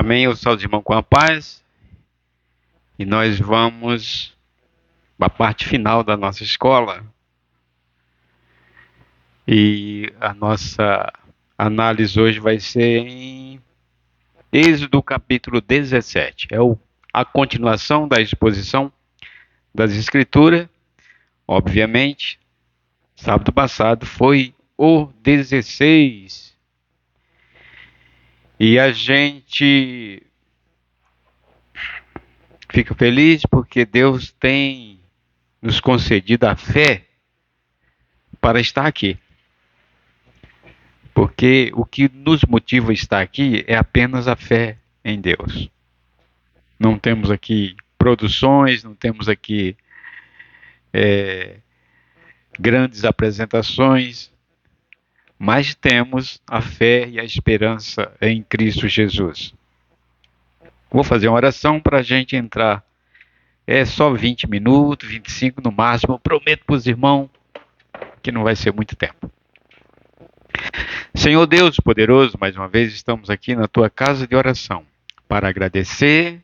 Amém. Eu saúdo os irmãos com a paz. E nós vamos para a parte final da nossa escola. E a nossa análise hoje vai ser em Êxodo capítulo 17. A continuação da exposição das Escrituras. Obviamente, sábado passado foi o 16. E a gente fica feliz porque Deus tem nos concedido a fé para estar aqui. Porque o que nos motiva a estar aqui é apenas a fé em Deus. Não temos aqui produções, não temos aqui grandes apresentações, mas temos a fé e a esperança em Cristo Jesus. Vou fazer uma oração para a gente entrar. É só 20 minutos, 25 no máximo. Eu prometo para os irmãos que não vai ser muito tempo. Senhor Deus poderoso, mais uma vez estamos aqui na tua casa de oração para agradecer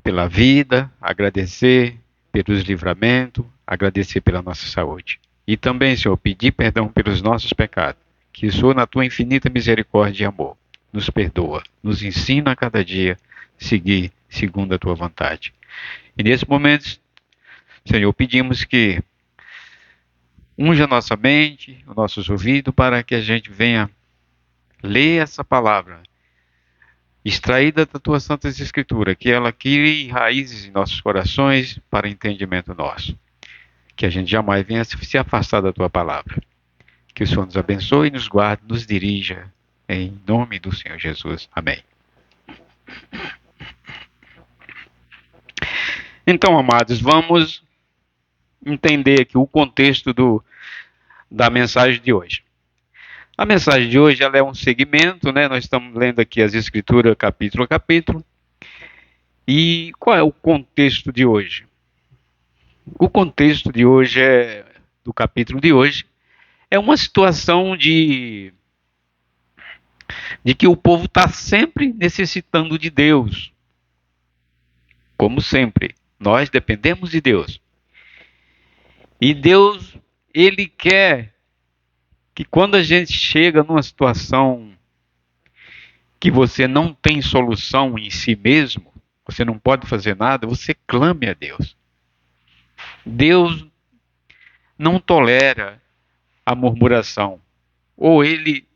pela vida, agradecer pelos livramentos, agradecer pela nossa saúde. E também, Senhor, pedir perdão pelos nossos pecados, que o Senhor, na tua infinita misericórdia e amor, nos perdoa, nos ensina a cada dia seguir segundo a tua vontade. E nesse momento, Senhor, pedimos que unja a nossa mente, os nossos ouvidos, para que a gente venha ler essa palavra, extraída da tua Santa Escritura, que ela crie raízes em nossos corações para entendimento nosso. Que a gente jamais venha se afastar da tua palavra. Que o Senhor nos abençoe, nos guarde, nos dirija, em nome do Senhor Jesus. Amém. Então, amados, vamos entender aqui o contexto da mensagem de hoje. A mensagem de hoje ela é um segmento, né? Nós estamos lendo aqui as Escrituras capítulo a capítulo. E qual é o contexto de hoje? O contexto de hoje do capítulo de hoje é uma situação de que o povo está sempre necessitando de Deus. Como sempre, nós dependemos de Deus. E Deus, Ele quer que quando a gente chega numa situação que você não tem solução em si mesmo, você não pode fazer nada, você clame a Deus. Deus não tolera a murmuração. Ou ele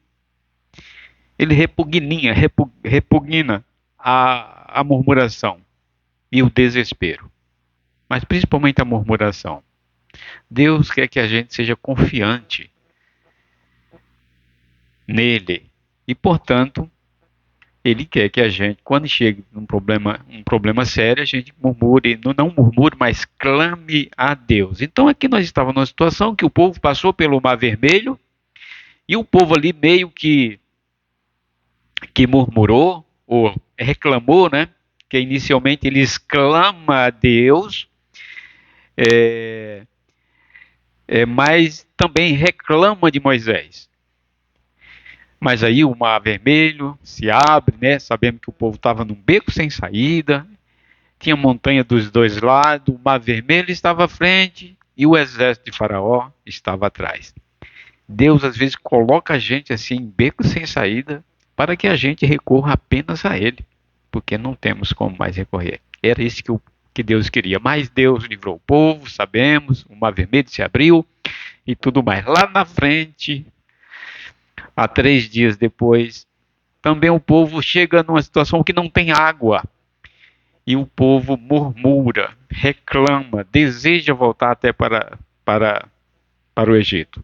repugna a murmuração e o desespero. Mas principalmente a murmuração. Deus quer que a gente seja confiante nele. E, portanto, Ele quer que a gente, quando chegue um problema sério, a gente murmure, não murmure, mas clame a Deus. Então aqui nós estávamos numa situação que o povo passou pelo Mar Vermelho, e o povo ali meio que murmurou, ou reclamou, né? Que inicialmente eles clamam a Deus, mas também reclama de Moisés. Mas aí o Mar Vermelho se abre, né? Sabemos que o povo estava num beco sem saída, tinha montanha dos dois lados, o Mar Vermelho estava à frente e o exército de Faraó estava atrás. Deus às vezes coloca a gente assim em beco sem saída para que a gente recorra apenas a Ele, porque não temos como mais recorrer. Era isso que Deus queria. Mas Deus livrou o povo, sabemos, o Mar Vermelho se abriu e tudo mais. Lá na frente, há 3 dias depois, também o povo chega numa situação que não tem água. E o povo murmura, reclama, deseja voltar até para o Egito.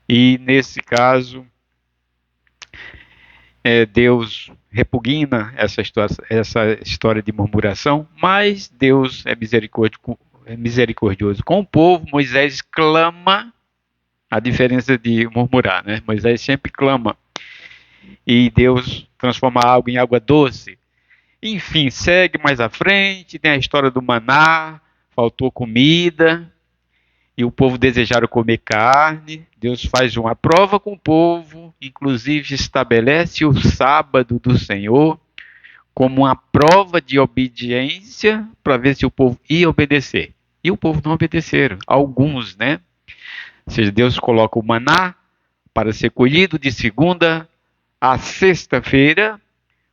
E nesse caso, Deus repugna essa história de murmuração, mas Deus é misericordioso com o povo. Moisés clama, a diferença de murmurar, né? Moisés sempre clama. E Deus transforma a água em água doce. Enfim, segue mais à frente, tem a história do maná, faltou comida, e o povo desejaram comer carne. Deus faz uma prova com o povo, inclusive estabelece o sábado do Senhor, como uma prova de obediência para ver se o povo ia obedecer. E o povo não obedeceram. Alguns, né? Ou seja, Deus coloca o maná para ser colhido de segunda a sexta-feira,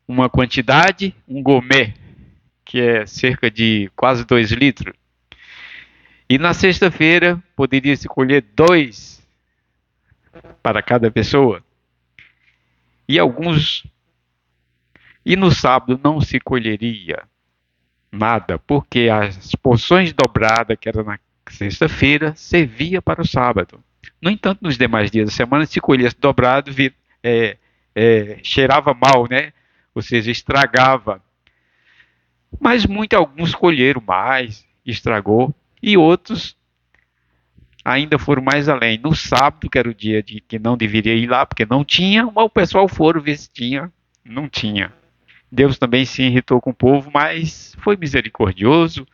uma quantidade, um gourmet, que é cerca de quase 2 litros. E na sexta-feira poderia se colher 2 para cada pessoa. E alguns. E no sábado não se colheria nada, porque as porções dobradas, que era na sexta-feira, servia para o sábado. No entanto, nos demais dias da semana, se colhesse dobrado, cheirava mal, né? Ou seja, estragava. Mas alguns colheram mais, estragou, e outros ainda foram mais além. No sábado, que era o dia de que não deveria ir lá, porque não tinha, mas o pessoal foram ver se tinha, não tinha. Deus também se irritou com o povo, mas foi misericordioso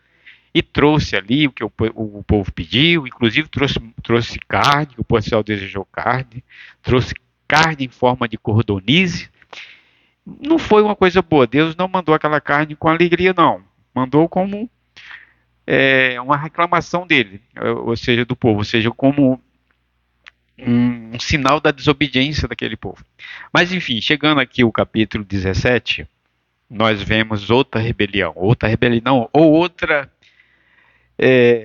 e trouxe ali o que o povo pediu, inclusive trouxe carne, o pessoal desejou carne, trouxe carne em forma de cordonize. Não foi uma coisa boa, Deus não mandou aquela carne com alegria, não. Mandou como uma reclamação dele, ou seja, do povo, ou seja, como um sinal da desobediência daquele povo. Mas enfim, chegando aqui o capítulo 17, nós vemos outra rebelião, ou outra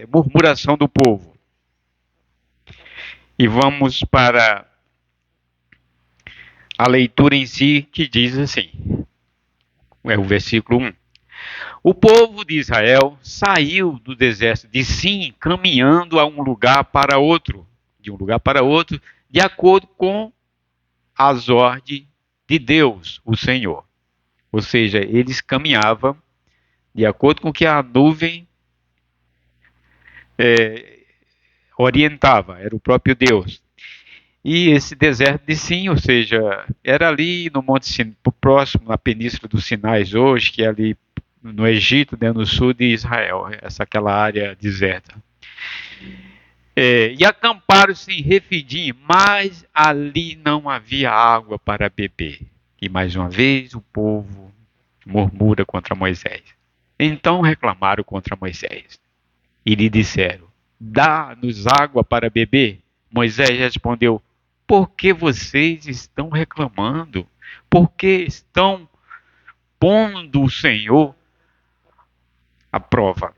murmuração do povo. E vamos para a leitura em si, que diz assim, é o versículo 1. O povo de Israel saiu do deserto de Sim, caminhando a um lugar para outro, de um lugar para outro, de acordo com as ordens de Deus, o Senhor. Ou seja, eles caminhavam de acordo com o que a nuvem orientava, era o próprio Deus. E esse deserto de Sim, ou seja, era ali no Monte Sinai, próximo na Península dos Sinais hoje, que é ali no Egito, né, no sul de Israel, aquela área deserta. E acamparam-se em Refidim, mas ali não havia água para beber. E mais uma vez o povo murmura contra Moisés. Então reclamaram contra Moisés e lhe disseram: dá-nos água para beber. Moisés respondeu: por que vocês estão reclamando? Por que estão pondo o Senhor à prova?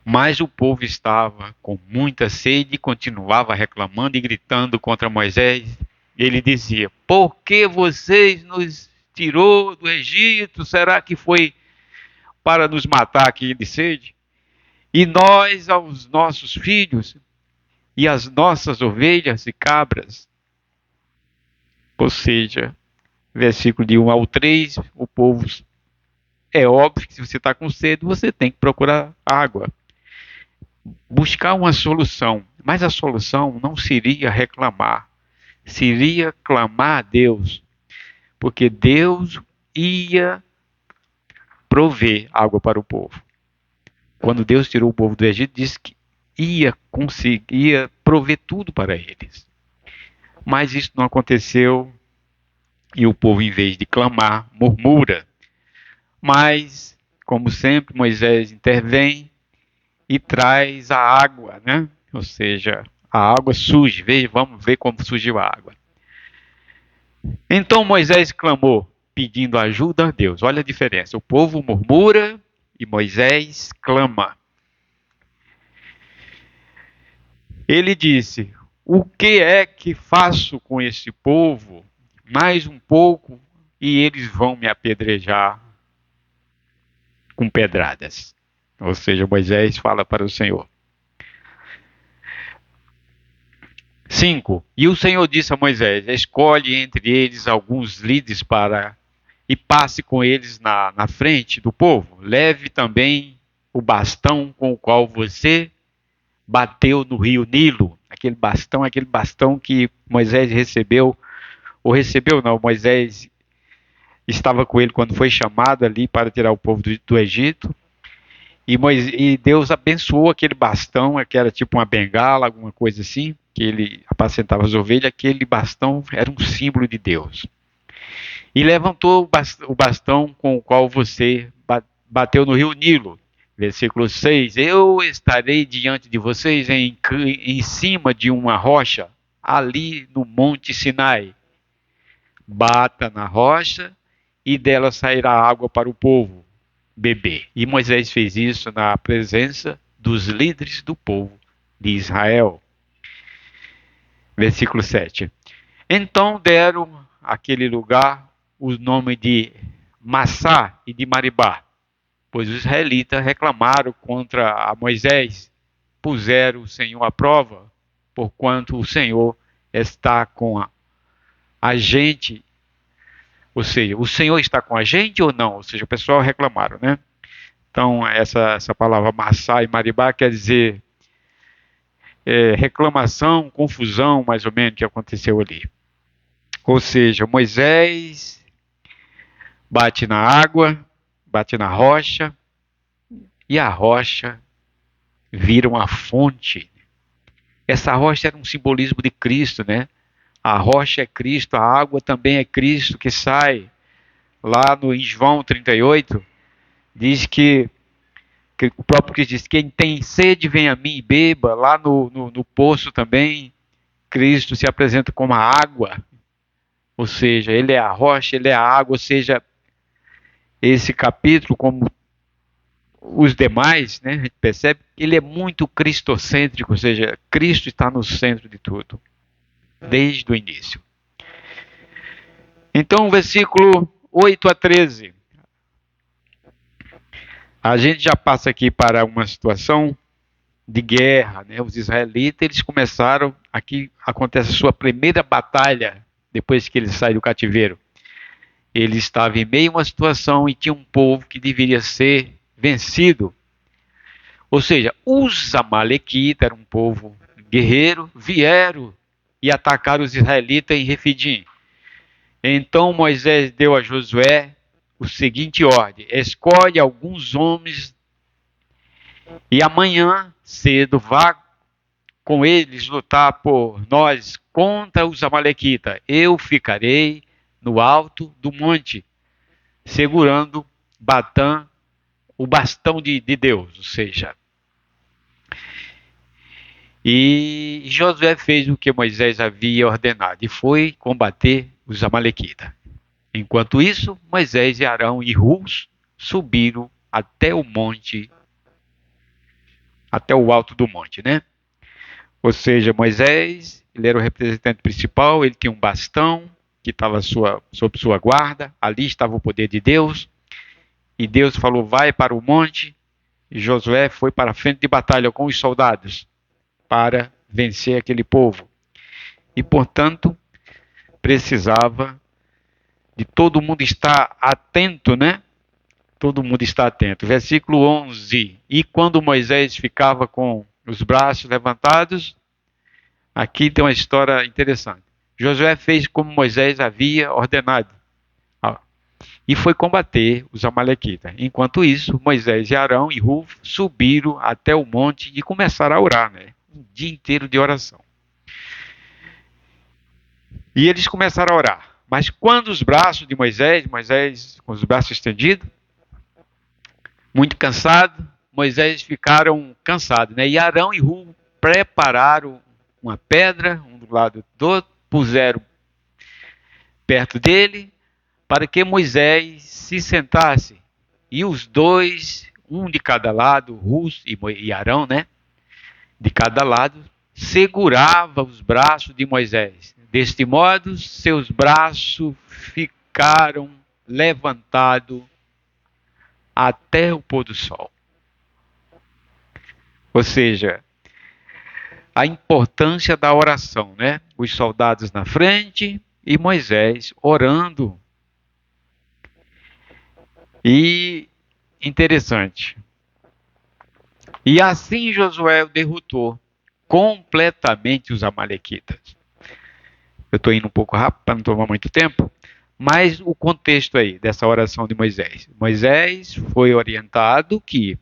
Mas o povo estava com muita sede e continuava reclamando e gritando contra Moisés. Ele dizia: por que vocês nos tirou do Egito? Será que foi para nos matar aqui de sede? E nós aos nossos filhos e as nossas ovelhas e cabras? Ou seja, versículo de 1 ao 3, o povo, é óbvio que se você está com sede, você tem que procurar água. Buscar uma solução. Mas a solução não seria reclamar, seria clamar a Deus. Porque Deus ia prover água para o povo. Quando Deus tirou o povo do Egito, disse que ia prover tudo para eles. Mas isso não aconteceu e o povo, em vez de clamar, murmura. Mas, como sempre, Moisés intervém e traz a água, né? Ou seja, a água surge. Vamos ver como surgiu a água. Então Moisés clamou, pedindo ajuda a Deus. Olha a diferença. O povo murmura e Moisés clama. Ele disse: o que é que faço com esse povo? Mais um pouco e eles vão me apedrejar com pedradas. Ou seja, Moisés fala para o Senhor. 5. E o Senhor disse a Moisés: escolhe entre eles alguns líderes e passe com eles na frente do povo. Leve também o bastão com o qual você bateu no rio Nilo. Aquele bastão que Moisés recebeu, ou recebeu não, Moisés estava com ele quando foi chamado ali para tirar o povo do Egito. E Deus abençoou aquele bastão, que era tipo uma bengala, alguma coisa assim, que ele apacentava as ovelhas. Aquele bastão era um símbolo de Deus. E levantou o bastão com o qual você bateu no rio Nilo. Versículo 6: Eu estarei diante de vocês em cima de uma rocha, ali no Monte Sinai. Bata na rocha e dela sairá água para o povo beber. E Moisés fez isso na presença dos líderes do povo de Israel. Versículo 7. Então deram àquele lugar o nome de Massá e de Maribá, pois os israelitas reclamaram contra Moisés, puseram o Senhor à prova, porquanto o Senhor está com a gente. Ou seja, o Senhor está com a gente ou não? Ou seja, o pessoal reclamaram, né? Então, essa palavra Massá e Maribá quer dizer reclamação, confusão, mais ou menos, que aconteceu ali. Ou seja, Moisés bate na água, bate na rocha, e a rocha vira uma fonte. Essa rocha era um simbolismo de Cristo, né? A rocha é Cristo, a água também é Cristo que sai. Lá no em João 38, diz que o próprio Cristo diz: quem tem sede, vem a mim e beba. Lá no poço também, Cristo se apresenta como a água. Ou seja, ele é a rocha, ele é a água. Ou seja, esse capítulo, como os demais, né, a gente percebe que ele é muito cristocêntrico, ou seja, Cristo está no centro de tudo, desde o início. Então, versículo 8 a 13. A gente já passa aqui para uma situação de guerra, né? Os israelitas, eles começaram, aqui acontece a sua primeira batalha, depois que eles saem do cativeiro. Ele estava em meio a uma situação e tinha um povo que deveria ser vencido. Ou seja, os amalequitas, era um povo guerreiro, vieram e atacaram os israelitas em Refidim. Então Moisés deu a Josué o seguinte ordem: escolhe alguns homens e amanhã cedo vá com eles lutar por nós contra os amalequitas. Eu ficarei no alto do monte, segurando Batã, o bastão de Deus, ou seja. E Josué fez o que Moisés havia ordenado e foi combater os amalequitas. Enquanto isso, Moisés e Arão e Hur subiram até o monte, até o alto do monte, né? Ou seja, Moisés, ele era o representante principal, ele tinha um bastão que estava sob sua guarda, ali estava o poder de Deus, e Deus falou: vai para o monte, e Josué foi para a frente de batalha com os soldados para vencer aquele povo. E, portanto, precisava de todo mundo estar atento, né? Todo mundo está atento. Versículo 11. E quando Moisés ficava com os braços levantados, aqui tem uma história interessante. Josué fez como Moisés havia ordenado e foi combater os amalequitas. Enquanto isso, Moisés e Arão e Hur subiram até o monte e começaram a orar, né? Um dia inteiro de oração. E eles começaram a orar. Mas quando os braços de Moisés com os braços estendidos, muito cansado, Moisés ficaram cansados, né? E Arão e Hur prepararam uma pedra, um do lado do outro, puseram perto dele, para que Moisés se sentasse. E os dois, um de cada lado, Hur e Arão, né? De cada lado, segurava os braços de Moisés. Deste modo, seus braços ficaram levantados até o pôr do sol. Ou seja, a importância da oração, né? Os soldados na frente e Moisés orando. E interessante. E assim Josué derrotou completamente os amalequitas. Eu estou indo um pouco rápido para não tomar muito tempo, mas o contexto aí dessa oração de Moisés. Moisés foi orientado que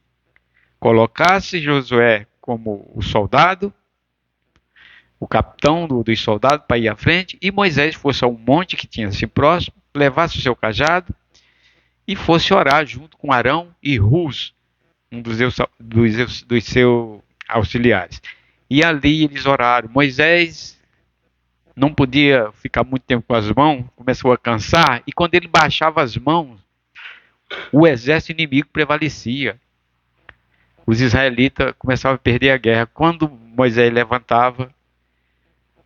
colocasse Josué como o soldado, o capitão dos soldados para ir à frente, e Moisés fosse a um monte que tinha assim próximo levasse o seu cajado e fosse orar junto com Arão e Hus, um dos seus auxiliares. E ali eles oraram. Moisés não podia ficar muito tempo com as mãos, começou a cansar, e quando ele baixava as mãos, o exército inimigo prevalecia. Os israelitas começavam a perder a guerra. Quando Moisés levantava,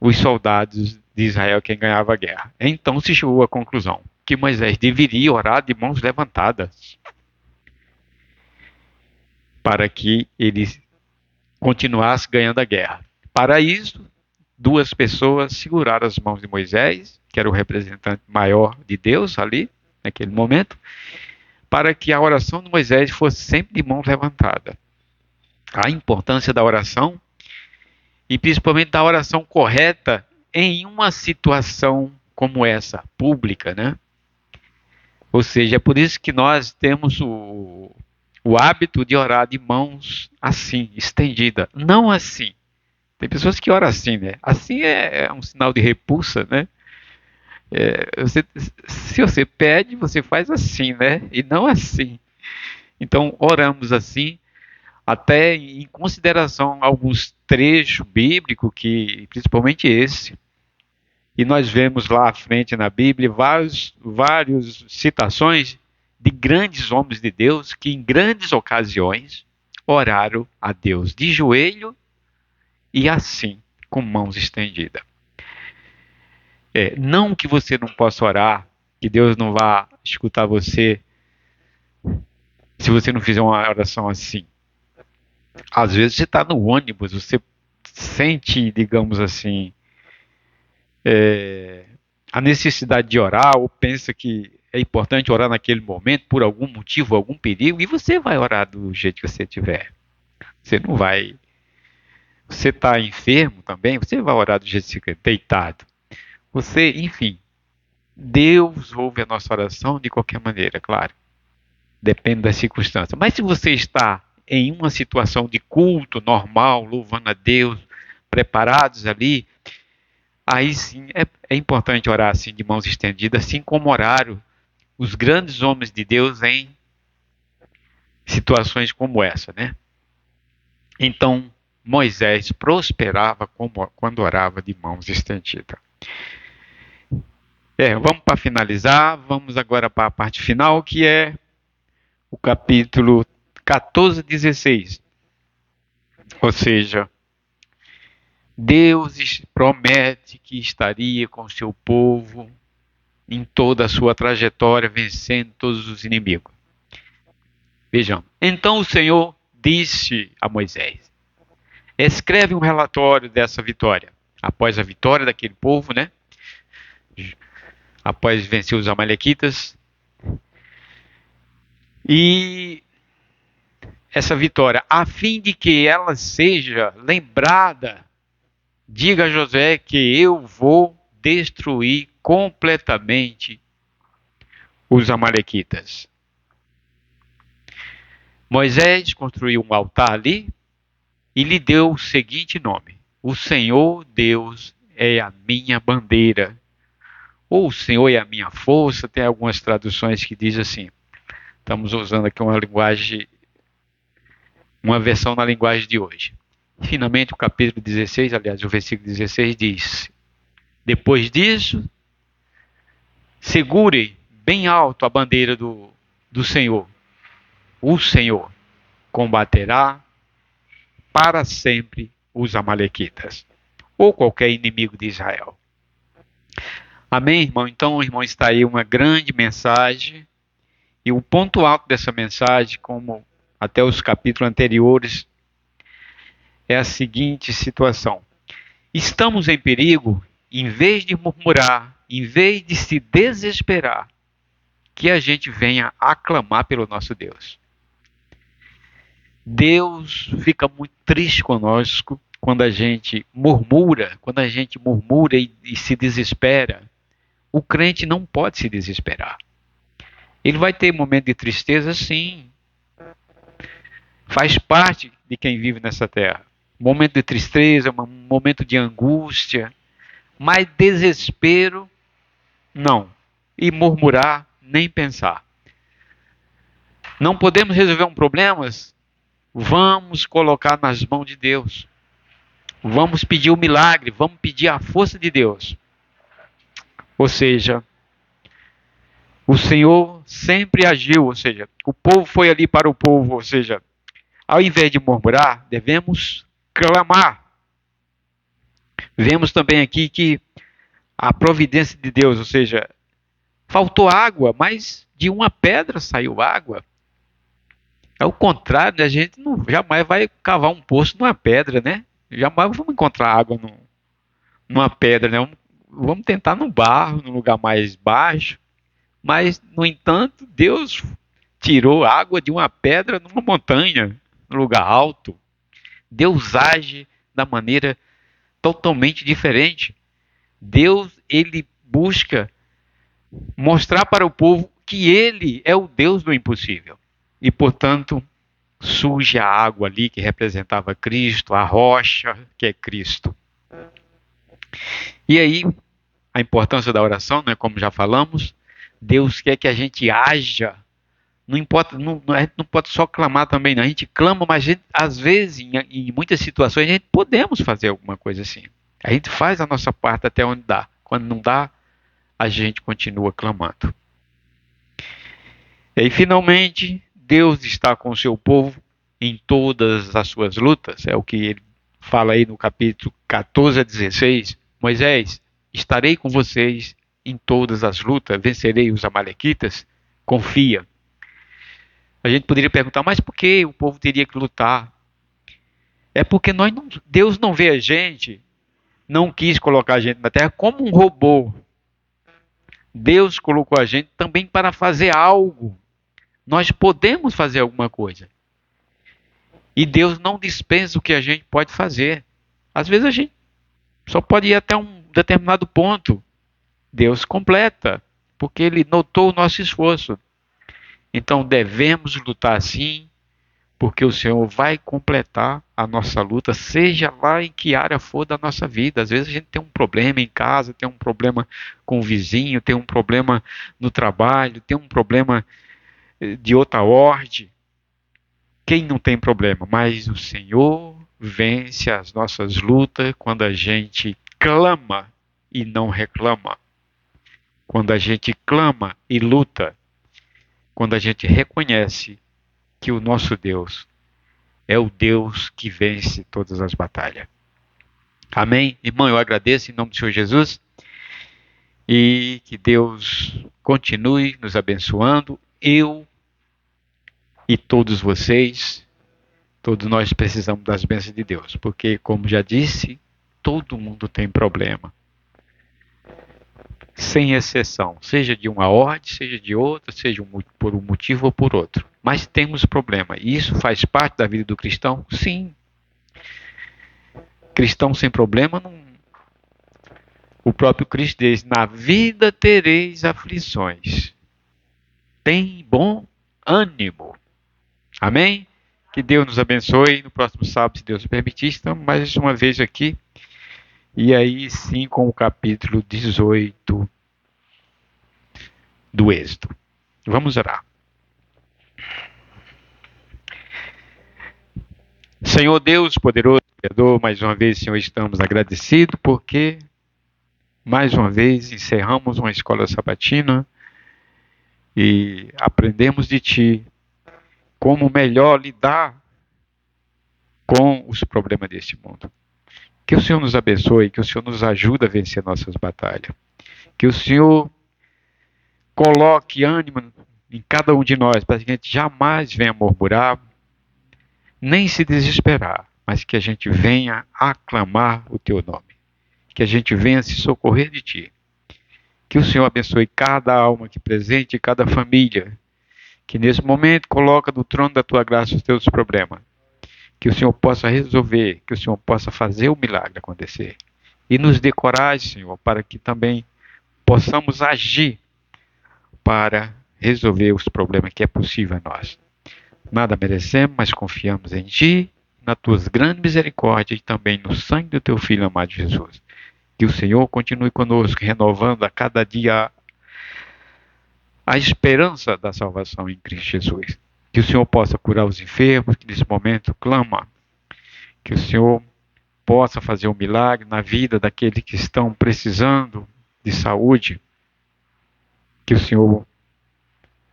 os soldados de Israel quem ganhava a guerra. Então se chegou à conclusão que Moisés deveria orar de mãos levantadas para que ele continuasse ganhando a guerra. Para isso, duas pessoas seguraram as mãos de Moisés, que era o representante maior de Deus ali, naquele momento, para que a oração de Moisés fosse sempre de mãos levantadas. A importância da oração, e principalmente da oração correta em uma situação como essa, pública, né? Ou seja, é por isso que nós temos o hábito de orar de mãos assim, estendida, não assim. Tem pessoas que oram assim, né? Assim é um sinal de repulsa, né? Se você pede, você faz assim, né? E não assim. Então, oramos assim, até em consideração a alguns trechos bíblicos, que, principalmente esse, e nós vemos lá à frente na Bíblia várias citações de grandes homens de Deus que, em grandes ocasiões, oraram a Deus de joelho e assim, com mãos estendidas. Não que você não possa orar, que Deus não vá escutar você se você não fizer uma oração assim. Às vezes você está no ônibus, você sente, digamos assim, a necessidade de orar, ou pensa que é importante orar naquele momento por algum motivo, algum perigo, e você vai orar do jeito que você tiver. Você não vai. Você está enfermo também, você vai orar do jeito que você quer, deitado. Você, enfim, Deus ouve a nossa oração de qualquer maneira, claro. Depende das circunstâncias. Mas se você está em uma situação de culto normal, louvando a Deus, preparados ali, aí sim é importante orar assim de mãos estendidas, assim como oraram os grandes homens de Deus em situações como essa, né? Então, Moisés prosperava quando orava de mãos estendidas. Vamos para finalizar, vamos agora para a parte final, que é o capítulo 14, 16. Ou seja, Deus promete que estaria com o seu povo em toda a sua trajetória, vencendo todos os inimigos. Vejam, então o Senhor disse a Moisés: escreve um relatório dessa vitória. Após a vitória daquele povo, né? Após vencer os amalequitas. E essa vitória, a fim de que ela seja lembrada, diga a Josué que eu vou destruir completamente os amalequitas. Moisés construiu um altar ali e lhe deu o seguinte nome: o Senhor Deus é a minha bandeira. Ou o Senhor é a minha força, tem algumas traduções que diz assim. Estamos usando aqui uma versão na linguagem de hoje. Finalmente, o capítulo 16, aliás, o versículo 16 diz: depois disso, segure bem alto a bandeira do Senhor. O Senhor combaterá para sempre os amalequitas, ou qualquer inimigo de Israel. Amém, irmão? Então, irmão, está aí uma grande mensagem. E o ponto alto dessa mensagem, como até os capítulos anteriores, é a seguinte situação: estamos em perigo, em vez de murmurar, em vez de se desesperar, que a gente venha aclamar pelo nosso Deus. Deus fica muito triste conosco quando a gente murmura, e se desespera. O crente não pode se desesperar. Ele vai ter momento de tristeza, sim. Faz parte de quem vive nessa terra. Momento de tristeza, um momento de angústia. Mas desespero, não. e murmurar, nem pensar. Não podemos resolver um problema? Vamos colocar nas mãos de Deus. Vamos pedir o milagre, vamos pedir a força de Deus. Ou seja, o Senhor sempre agiu, ou seja, o povo foi ali para o povo, ou seja, ao invés de murmurar, devemos clamar. Vemos também aqui que a providência de Deus, ou seja, faltou água, mas de uma pedra saiu água. É o contrário, né? A gente não, jamais vai cavar um poço numa pedra, né? Jamais vamos encontrar água numa pedra, né? Vamos tentar no barro, num lugar mais baixo. Mas, no entanto, Deus tirou água de uma pedra numa montanha, num lugar alto. Deus age da maneira totalmente diferente. Deus, ele busca mostrar para o povo que ele é o Deus do impossível. E, portanto, surge a água ali que representava Cristo, a rocha que é Cristo. E aí, a importância da oração, né, como já falamos, Deus quer que a gente haja. Não importa, a gente não pode só clamar também, não. A gente clama, mas às vezes, em muitas situações, a gente podemos fazer alguma coisa assim. A gente faz a nossa parte até onde dá. Quando não dá, a gente continua clamando. E aí, finalmente, Deus está com o seu povo em todas as suas lutas. É o que ele fala aí no capítulo 14 a 16. Moisés, estarei com vocês em todas as lutas, vencerei os amalequitas. Confia. A gente poderia perguntar, mas por que o povo teria que lutar? É porque Deus não vê a gente, não quis colocar a gente na terra como um robô. Deus colocou a gente também para fazer algo. Nós podemos fazer alguma coisa. E Deus não dispensa o que a gente pode fazer. Às vezes a gente só pode ir até um determinado ponto. Deus completa, porque Ele notou o nosso esforço. Então devemos lutar sim, porque o Senhor vai completar a nossa luta, seja lá em que área for da nossa vida. Às vezes a gente tem um problema em casa, tem um problema com o vizinho, tem um problema no trabalho, tem um problema de outra ordem. Quem não tem problema? Mas o Senhor vence as nossas lutas quando a gente clama e não reclama. Quando a gente clama e luta. Quando a gente reconhece que o nosso Deus é o Deus que vence todas as batalhas. Amém? Irmão, eu agradeço em nome do Senhor Jesus e que Deus continue nos abençoando. Eu e todos vocês, todos nós precisamos das bênçãos de Deus, porque, como já disse, todo mundo tem problema. Sem exceção, seja de uma ordem, seja de outra, seja por um motivo ou por outro. Mas temos problema. E isso faz parte da vida do cristão? Sim. Cristão sem problema não. O próprio Cristo diz: na vida tereis aflições. Tem bom ânimo. Amém? Que Deus nos abençoe. No próximo sábado, se Deus permitir, estamos mais uma vez aqui. E aí sim com o capítulo 18 do Êxodo. Vamos orar. Senhor Deus, poderoso Criador, mais uma vez, Senhor, estamos agradecidos porque mais uma vez encerramos uma escola sabatina e aprendemos de Ti como melhor lidar com os problemas deste mundo. Que o Senhor nos abençoe, que o Senhor nos ajude a vencer nossas batalhas. Que o Senhor coloque ânimo em cada um de nós, para que a gente jamais venha murmurar, nem se desesperar, mas que a gente venha aclamar o Teu nome. Que a gente venha se socorrer de Ti. Que o Senhor abençoe cada alma aqui presente, cada família, que nesse momento coloca no trono da Tua graça os Teus problemas. Que o Senhor possa resolver, que o Senhor possa fazer o milagre acontecer. E nos dê coragem, Senhor, para que também possamos agir para resolver os problemas que é possível a nós. Nada merecemos, mas confiamos em Ti, na Tuas grandes misericórdias e também no sangue do Teu Filho amado Jesus. Que o Senhor continue conosco, renovando a cada dia a esperança da salvação em Cristo Jesus. Que o Senhor possa curar os enfermos que nesse momento clamam. Que o Senhor possa fazer um milagre na vida daqueles que estão precisando de saúde. Que o Senhor,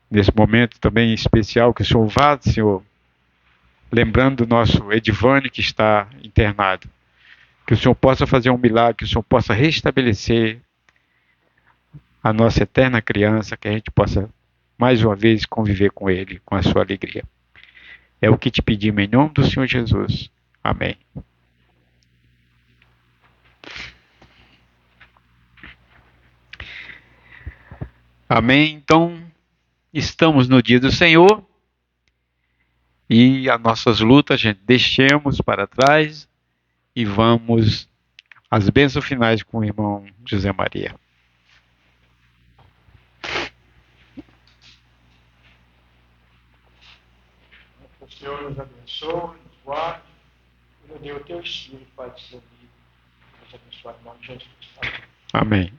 nesse momento também especial, que o Senhor vá, Senhor, lembrando do nosso Edivânio que está internado. Que o Senhor possa fazer um milagre, que o Senhor possa restabelecer a nossa eterna criança, que a gente possa mais uma vez conviver com ele, com a sua alegria. É o que te pedimos em nome do Senhor Jesus. Amém. Amém. Então, estamos no dia do Senhor e as nossas lutas, gente, deixemos para trás e vamos às bênçãos finais com o irmão José Maria. Que o Senhor nos abençoe, nos guarde, e nos dê o teu espírito para discernir, nos abençoar em nome de Jesus. Amém.